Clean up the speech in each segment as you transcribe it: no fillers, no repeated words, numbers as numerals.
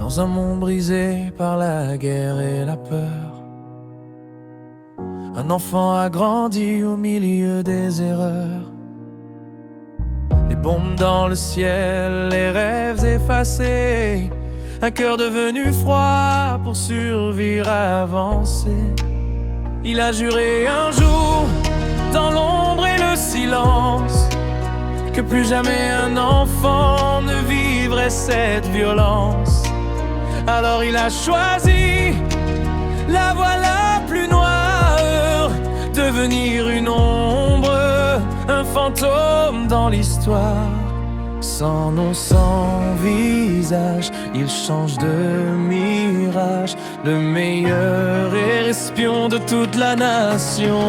Dans un monde brisé par la guerre et la peur, un enfant a grandi au milieu des erreurs. Les bombes dans le ciel, les rêves effacés, un cœur devenu froid pour survivre, avancer. Il a juré un jour, dans l'ombre et le silence, que plus jamais un enfant ne vivrait cette violence. Alors il a choisi la voie la plus noire, devenir une ombre, un fantôme dans l'histoire. Sans nom, sans visage, il change de mirage, le meilleur espion de toute la nation.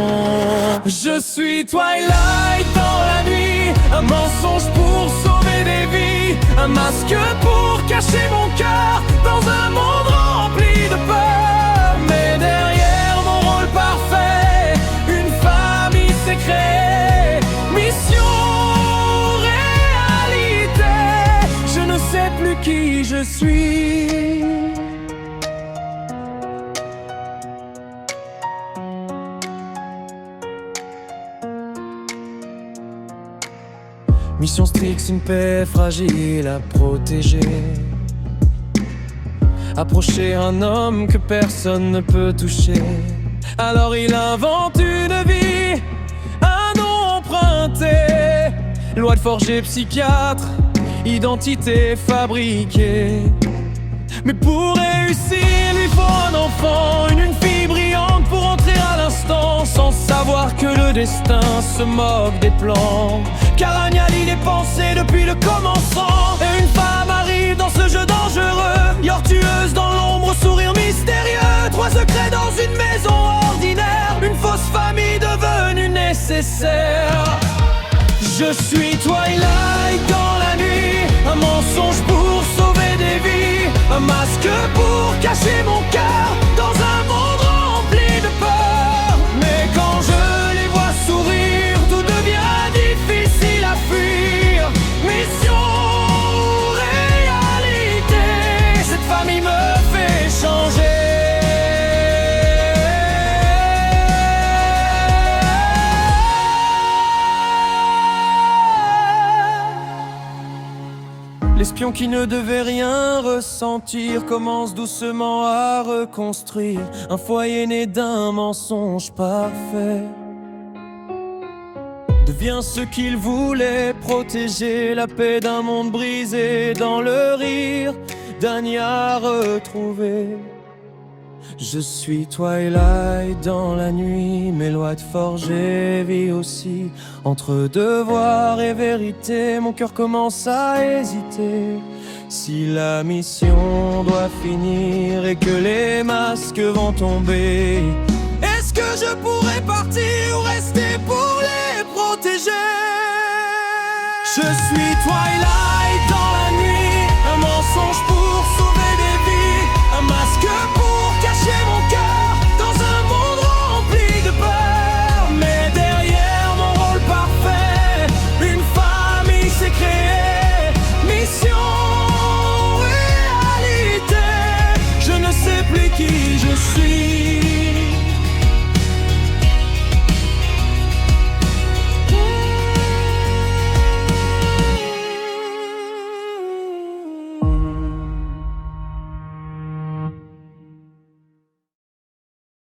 Je suis Twilight dans la nuit, un mensonge pour sauver des vies, un masque pour cacher mon cœur dans un monde rempli de peur. Mais derrière mon rôle parfait, une famille s'est créée. Mission, réalité, je ne sais plus qui je suis. Mission Strix, une paix fragile à protéger. Approcher un homme que personne ne peut toucher. Alors il invente une vie, un nom emprunté. Loi de forger psychiatre, identité fabriquée. Mais pour réussir, il faut un enfant, une fille brillante pour entrer à l'instant, sans savoir que le destin se moque des plans. Car Agnali est pensé depuis le commencement. Et une femme arrive dans ce jeu dangereux, tortueuse dans l'ombre, sourire mystérieux. Trois secrets dans une maison ordinaire, une fausse famille devenue nécessaire. Je suis Twilight dans la nuit, un mensonge pour sauver des vies, un masque pour cacher mon cœur dans un monde rempli de peur. Mais quand je les vois sourire, tout devient difficile à fuir. Mission, réalité, cette famille me fait changer. L'espion qui ne devait rien ressentir commence doucement à reconstruire un foyer né d'un mensonge parfait. Devient ce qu'il voulait, protéger la paix d'un monde brisé dans le rire d'Anya retrouvé. Je suis Twilight dans la nuit, mes lois de forger vie aussi. Entre devoir et vérité, mon cœur commence à hésiter. Si la mission doit finir et que les masques vont tomber, est-ce que je pourrais partir ou rester pour les protéger? Je suis Twilight dans la nuit,